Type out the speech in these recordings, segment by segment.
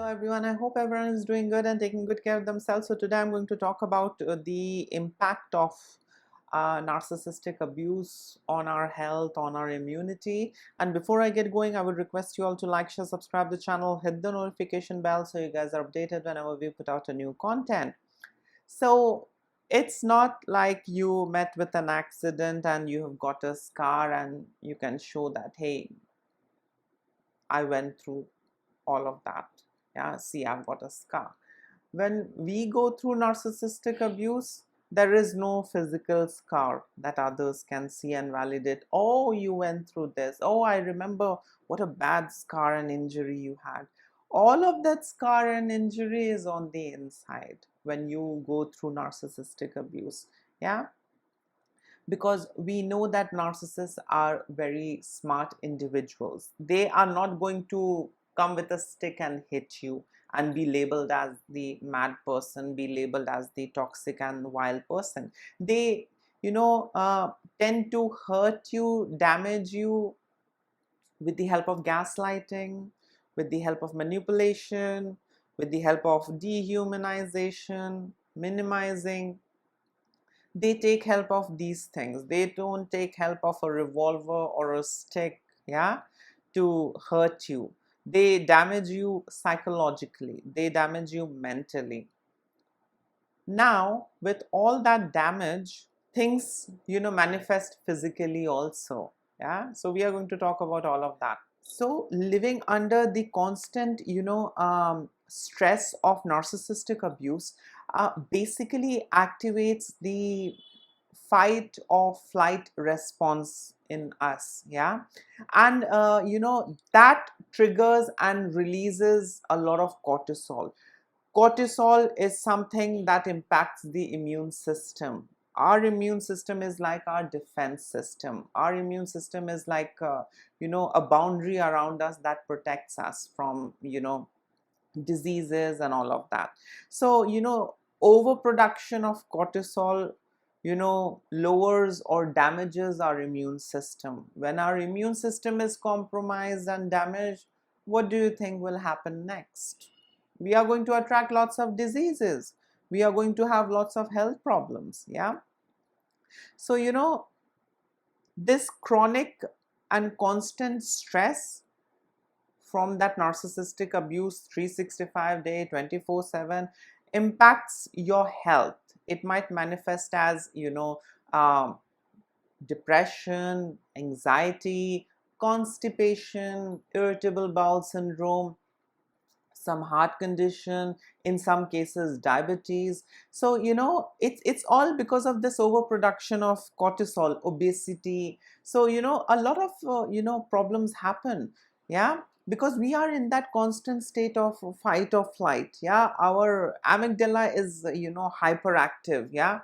everyone. I hope everyone is doing good and taking good care of themselves. So today I'm going to talk about the impact of narcissistic abuse on our health, on our immunity. And before I get going, I would request you all to like, share, subscribe the channel, hit the notification bell so you guys are updated whenever we put out a new content. So it's not like you met with an accident and you have got a scar and you can show that, hey, I went through all of that. Yeah, see, I've got a scar. When we go through narcissistic abuse, there is no physical scar that others can see and validate. Oh, you went through this. Oh, I remember what a bad scar and injury you had. All of that scar and injury is on the inside when you go through narcissistic abuse. Yeah, because we know that narcissists are very smart individuals. They are not going to come with a stick and hit you and be labeled as the mad person, be labeled as the toxic and wild person. They, tend to hurt you, damage you with the help of gaslighting, with the help of manipulation, with the help of dehumanization, minimizing. They take help of these things. They don't take help of a revolver or a stick, yeah, to hurt you. They damage you psychologically, they damage you mentally. Now with all that damage, things manifest physically also. Yeah, so we are going to talk about all of that. So living under the constant stress of narcissistic abuse basically activates the fight or flight response in us. Yeah, and that triggers and releases a lot of cortisol. Cortisol is something that impacts the immune system. Our immune system is like our defense system. Our immune system is like a boundary around us that protects us from diseases and all of that. So overproduction of cortisol lowers or damages our immune system. When our immune system is compromised and damaged, what do you think will happen next? We are going to attract lots of diseases. We are going to have lots of health problems. Yeah, so this chronic and constant stress from that narcissistic abuse 365 day 24/7 impacts your health. It might manifest as um, depression, anxiety, constipation, irritable bowel syndrome, some heart condition, in some cases diabetes. So it's all because of this overproduction of cortisol, obesity. So a lot of problems happen. Yeah, because we are in that constant state of fight or flight. Yeah, our amygdala is hyperactive. Yeah,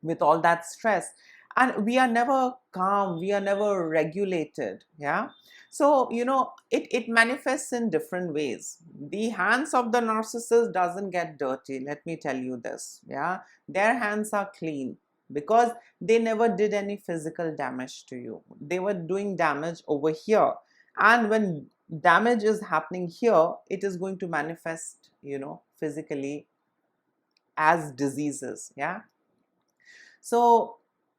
with all that stress, and we are never calm, we are never regulated. Yeah, so it manifests in different ways. The hands of the narcissist doesn't get dirty, let me tell you this. Yeah, their hands are clean because they never did any physical damage to you. They were doing damage over here, and when damage is happening here, it is going to manifest physically as diseases. Yeah, so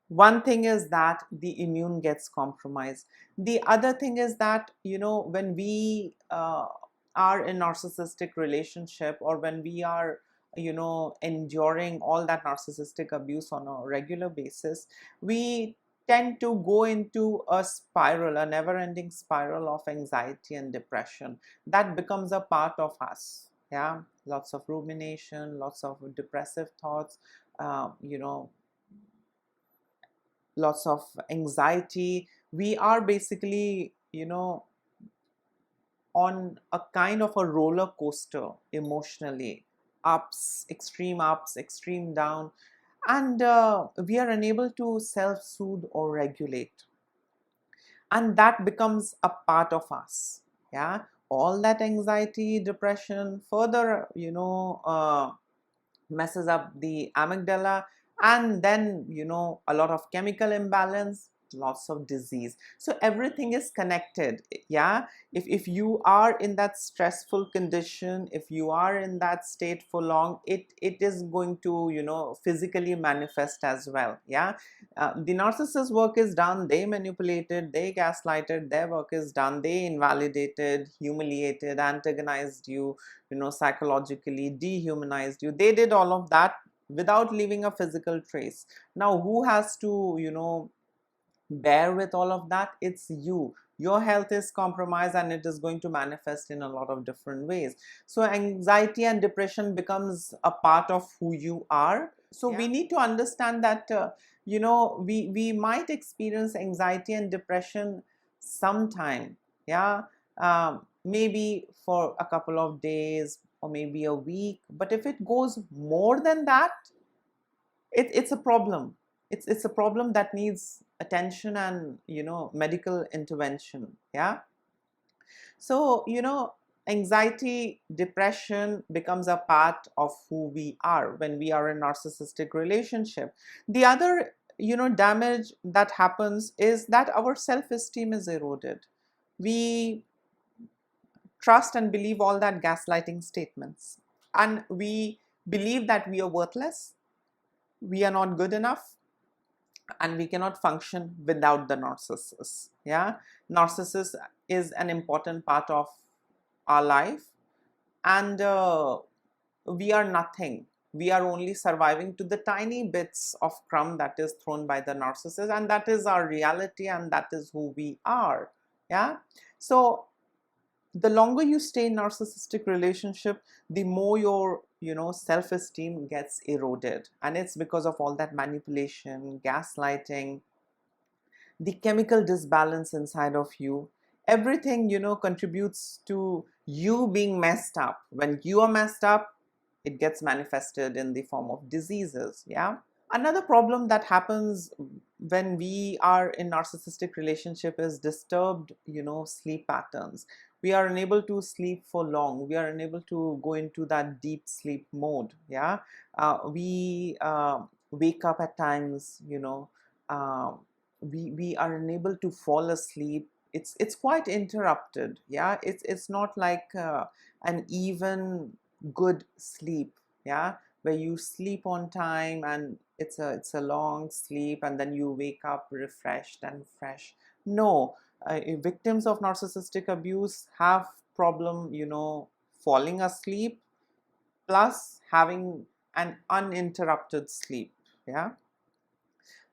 one thing is that the immune gets compromised. The other thing is that when we are in narcissistic relationship, or when we are enduring all that narcissistic abuse on a regular basis, we tend to go into a spiral, a never-ending spiral of anxiety and depression that becomes a part of us. Yeah, lots of rumination, lots of depressive thoughts, lots of anxiety. We are basically on a kind of a roller coaster emotionally, ups, extreme down, and we are unable to self-soothe or regulate, and that becomes a part of us. Yeah, all that anxiety, depression further messes up the amygdala, and then a lot of chemical imbalance. lots of disease. So everything is connected. Yeah, if you are in that stressful condition, if you are in that state for long, it is going to, you know, physically manifest as well. Yeah, the narcissist work is done. They manipulated, they gaslighted, their work is done. They invalidated, humiliated, antagonized you, you know, psychologically dehumanized you. They did all of that without leaving a physical trace. Now who has to, you know, bear with all of that? It's you. Your health is compromised, and it is going to manifest in a lot of different ways. So anxiety and depression becomes a part of who you are. So we need to understand that you know, we might experience anxiety and depression sometime. Yeah, maybe for a couple of days or maybe a week, but if it goes more than that, it's a problem. It's a problem that needs attention and, you know, medical intervention. Yeah, so, you know, anxiety, depression becomes a part of who we are when we are in a narcissistic relationship. The other, you know, damage that happens is that our self-esteem is eroded. We trust and believe all that gaslighting statements, and we believe that we are worthless, we are not good enough, and we cannot function without the narcissist. Yeah, narcissist is an important part of our life, and we are nothing. We are only surviving to the tiny bits of crumb that is thrown by the narcissist, and that is our reality, and that is who we are. Yeah, so the longer you stay in narcissistic relationship, the more your, you know, self-esteem gets eroded, and it's because of all that manipulation, gaslighting, the chemical disbalance inside of you. Everything, you know, contributes to you being messed up. When you are messed up, it gets manifested in the form of diseases. Yeah, another problem that happens when we are in narcissistic relationship is disturbed, you know, sleep patterns. We are unable to sleep for long. We are unable to go into that deep sleep mode. Yeah, we wake up at times, you know, uh, we are unable to fall asleep. It's quite interrupted. Yeah, it's not like an even good sleep. Yeah, where you sleep on time and it's a long sleep and then you wake up refreshed and fresh. No, victims of narcissistic abuse have problem, you know, falling asleep plus having an uninterrupted sleep. Yeah,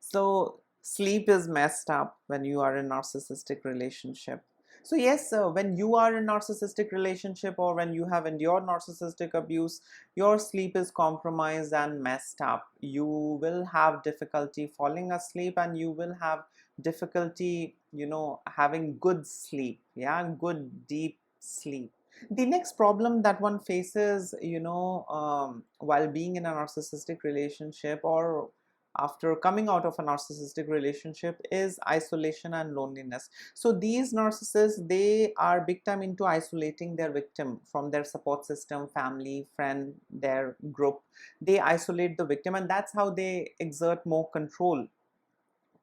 so sleep is messed up when you are in narcissistic relationship. So yes, when you are in narcissistic relationship or when you have endured narcissistic abuse, your sleep is compromised and messed up. You will have difficulty falling asleep, and you will have difficulty, you know, having good sleep. Yeah, good deep sleep. The next problem that one faces, you know, while being in a narcissistic relationship or after coming out of a narcissistic relationship is isolation and loneliness. So these narcissists, they are big time into isolating their victim from their support system, family, friend, their group. They isolate the victim, and that's how they exert more control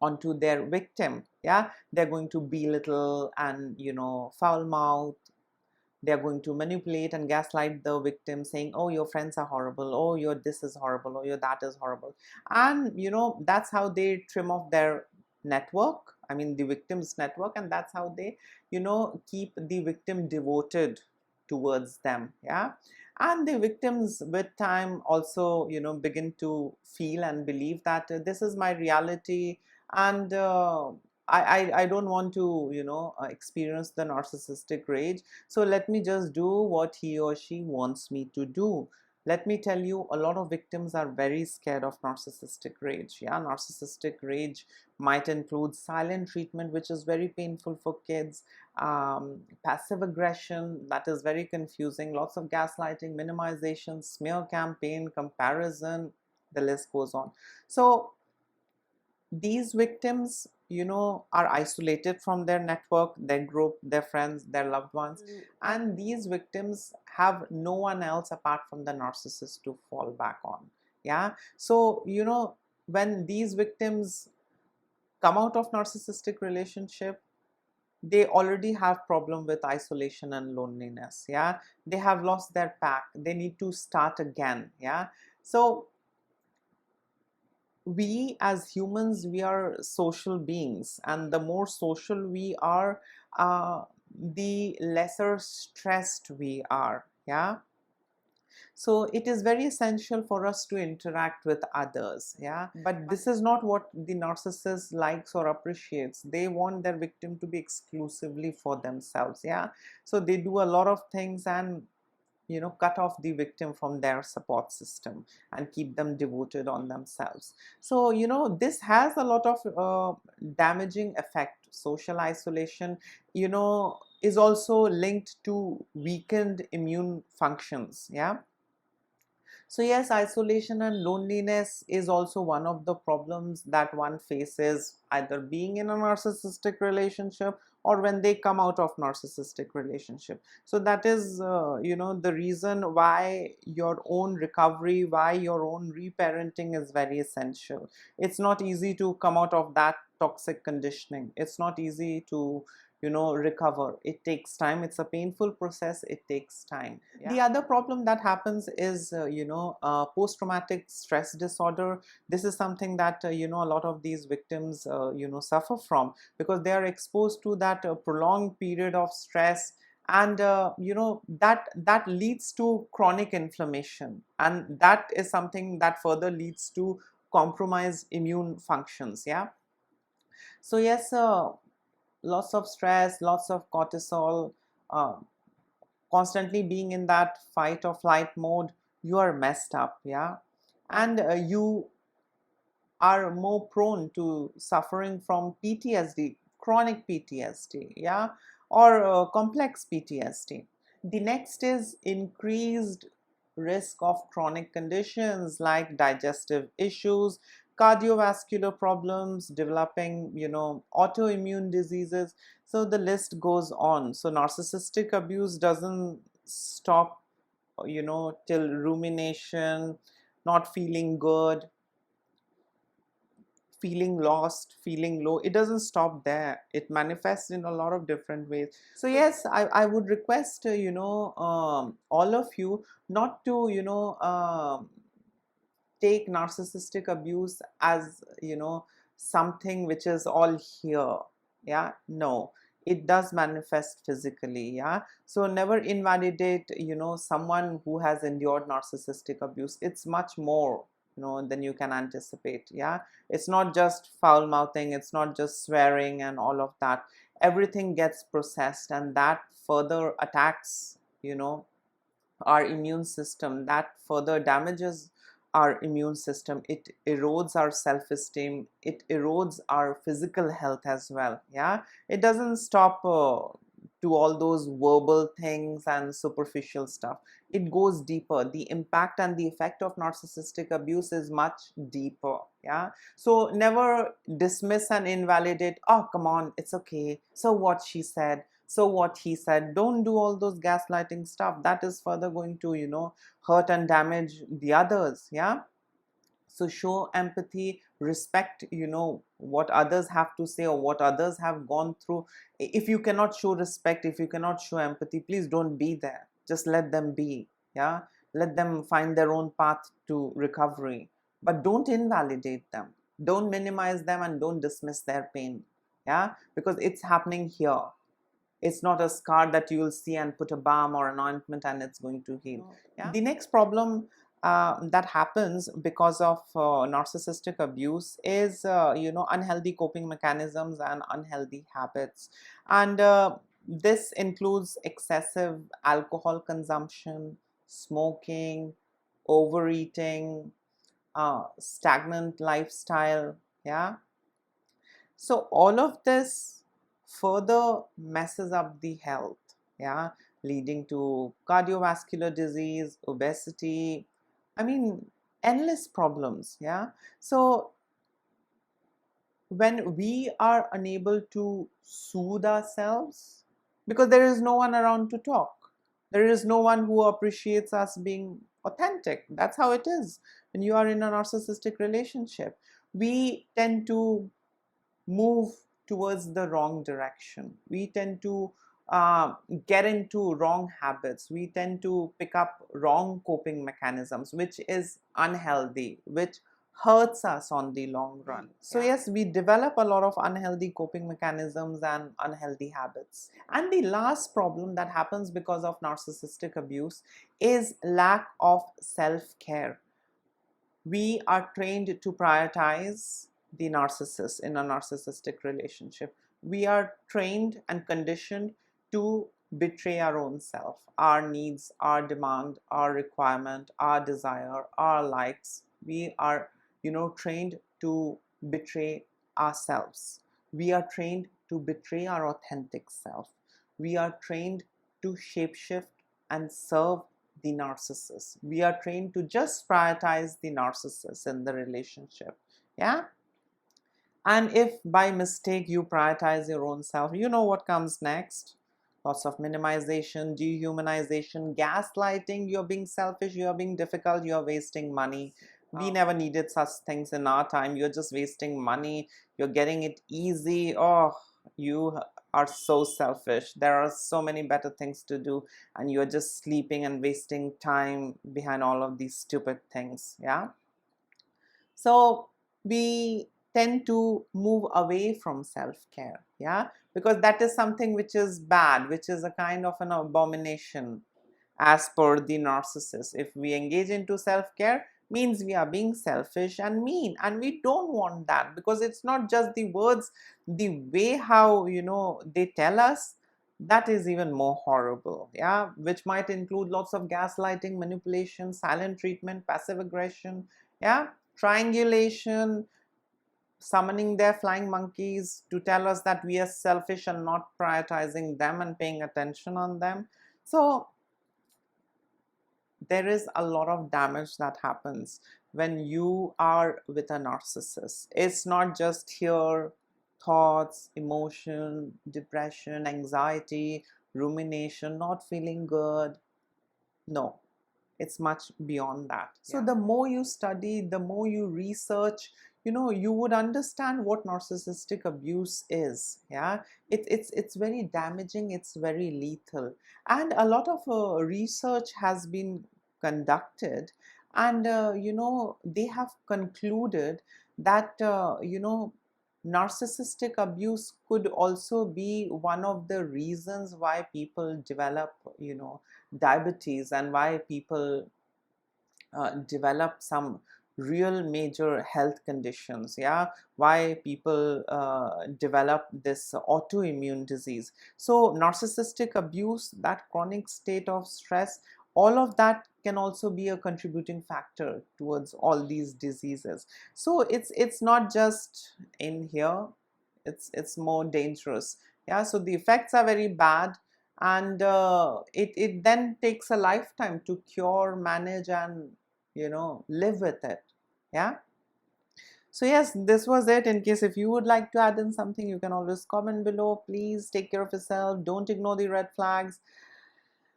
onto their victim. Yeah, they're going to belittle and, you know, foul mouth. They're going to manipulate and gaslight the victim, saying, oh, your friends are horrible, oh, your this is horrible, oh, your that is horrible. And, you know, that's how they trim off their network, I mean the victim's network, and that's how they, you know, keep the victim devoted towards them. Yeah, and the victims with time also, you know, begin to feel and believe that this is my reality, and I don't want to, you know, experience the narcissistic rage. So let me just do what he or she wants me to do. Let me tell you, a lot of victims are very scared of narcissistic rage. Yeah, narcissistic rage might include silent treatment, which is very painful for kids, passive aggression, that is very confusing, lots of gaslighting, minimization, smear campaign, comparison, the list goes on. So these victims, you know, are isolated from their network, their group, their friends, their loved ones, and these victims have no one else apart from the narcissist to fall back on. Yeah, so, you know, when these victims come out of narcissistic relationship, they already have problem with isolation and loneliness. Yeah, they have lost their pack, they need to start again. Yeah, so we as humans, we are social beings, and the more social we are, the lesser stressed we are. Yeah, so it is very essential for us to interact with others. Yeah, but this is not what the narcissist likes or appreciates. They want their victim to be exclusively for themselves. Yeah, so they do a lot of things and cut off the victim from their support system and keep them devoted on themselves. So this has a lot of damaging effect. Social isolation is also linked to weakened immune functions. Yeah, so yes, isolation and loneliness is also one of the problems that one faces, either being in a narcissistic relationship or when they come out of narcissistic relationship. So that is the reason why your own recovery, why your own reparenting is very essential. It's not easy to come out of that toxic conditioning. It's not easy to recover. It takes time. It's a painful process. It takes time. Yeah. The other problem that happens is post-traumatic stress disorder. This is something that a lot of these victims suffer from, because they are exposed to that prolonged period of stress, and that leads to chronic inflammation, and that is something that further leads to compromised immune functions. Yeah, so yes, lots of stress, lots of cortisol, uh, constantly being in that fight or flight mode, you are messed up. Yeah, and you are more prone to suffering from PTSD, chronic PTSD. Yeah, or complex PTSD. The next is increased risk of chronic conditions like digestive issues, cardiovascular problems, developing autoimmune diseases. So the list goes on. So narcissistic abuse doesn't stop till rumination, not feeling good, feeling lost, feeling low. It doesn't stop there. It manifests in a lot of different ways. So yes, I would request all of you not to take narcissistic abuse as something which is all here. Yeah, no, it does manifest physically. Yeah, so never invalidate someone who has endured narcissistic abuse. It's much more than you can anticipate. Yeah, it's not just foul mouthing, it's not just swearing and all of that. Everything gets processed, and that further attacks our immune system, that further damages our immune system. It erodes our self-esteem, it erodes our physical health as well. Yeah, it doesn't stop to all those verbal things and superficial stuff. It goes deeper. The impact and the effect of narcissistic abuse is much deeper. Yeah, so never dismiss and invalidate. Oh, come on, it's okay, so what she said, so what he said. Don't do all those gaslighting stuff. That is further going to hurt and damage the others. Yeah, so show empathy, respect what others have to say or what others have gone through. If you cannot show respect, if you cannot show empathy, please don't be there. Just let them be. Yeah, let them find their own path to recovery, but don't invalidate them, don't minimize them, and don't dismiss their pain. Yeah, because it's happening here. It's not a scar that you will see and put a balm or an ointment and it's going to heal. Yeah? The next problem that happens because of narcissistic abuse is unhealthy coping mechanisms and unhealthy habits, and this includes excessive alcohol consumption, smoking, overeating, stagnant lifestyle. Yeah, so all of this further messes up the health. Yeah, leading to cardiovascular disease, obesity, I mean, endless problems. Yeah, so when we are unable to soothe ourselves, because there is no one around to talk, there is no one who appreciates us being authentic. That's how it is when you are in a narcissistic relationship. We tend to move towards the wrong direction. We tend to get into wrong habits. We tend to pick up wrong coping mechanisms, which is unhealthy, which hurts us on the long run. So yes, we develop a lot of unhealthy coping mechanisms and unhealthy habits. And the last problem that happens because of narcissistic abuse is lack of self-care. We are trained to prioritize the narcissist in a narcissistic relationship. We are trained and conditioned to betray our own self, our needs, our demand, our requirement, our desire, our likes. We are, trained to betray ourselves. We are trained to betray our authentic self. We are trained to shapeshift and serve the narcissist. We are trained to just prioritize the narcissist in the relationship. Yeah. And if by mistake you prioritize your own self, you know what comes next? Lots of minimization, dehumanization, gaslighting. You're being selfish, you're being difficult, you're wasting money. We never needed such things in our time. You're just wasting money, you're getting it easy. Oh, you are so selfish. There are so many better things to do, and you're just sleeping and wasting time behind all of these stupid things. Yeah. So we tend to move away from self-care, yeah, because that is something which is bad, which is a kind of an abomination as per the narcissist. If we engage into self-care, means we are being selfish and mean, and we don't want that, because it's not just the words, the way how they tell us, that is even more horrible. Yeah, which might include lots of gaslighting, manipulation, silent treatment, passive aggression, yeah, triangulation, summoning their flying monkeys to tell us that we are selfish and not prioritizing them and paying attention on them. So there is a lot of damage that happens when you are with a narcissist. It's not just here thoughts, emotion, depression, anxiety, rumination, not feeling good. No, it's much beyond that. So the more you study, the more you research, you would understand what narcissistic abuse is. Yeah, it's very damaging, it's very lethal, and a lot of research has been conducted, and they have concluded that narcissistic abuse could also be one of the reasons why people develop diabetes, and why people develop some real major health conditions. Yeah, why people develop this autoimmune disease. So narcissistic abuse, that chronic state of stress, all of that can also be a contributing factor towards all these diseases. So it's not just in here, it's more dangerous. Yeah, so the effects are very bad, and it then takes a lifetime to cure, manage, and live with it. Yeah. So yes, this was it. In case if you would like to add in something, you can always comment below. Please take care of yourself, don't ignore the red flags,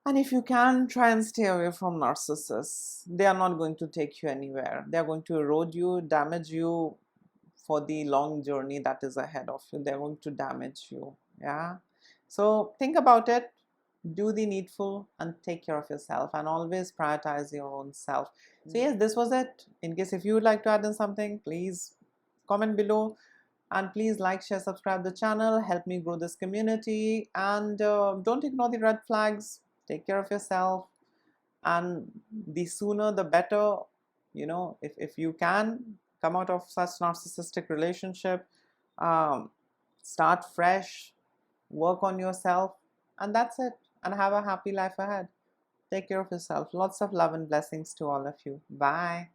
and if you can, try and stay away from narcissists. They are not going to take you anywhere. They are going to erode you, damage you for the long journey that is ahead of you. They're going to damage you. Yeah. So think about it, do the needful, and take care of yourself, and always prioritize your own self. So yes, this was it. In case if you would like to add in something, please comment below, and please like, share, subscribe the channel, help me grow this community, and don't ignore the red flags. Take care of yourself, and the sooner the better. If you can come out of such narcissistic relationship, start fresh, work on yourself, and that's it, and have a happy life ahead. Take care of yourself. Lots of love and blessings to all of you. Bye.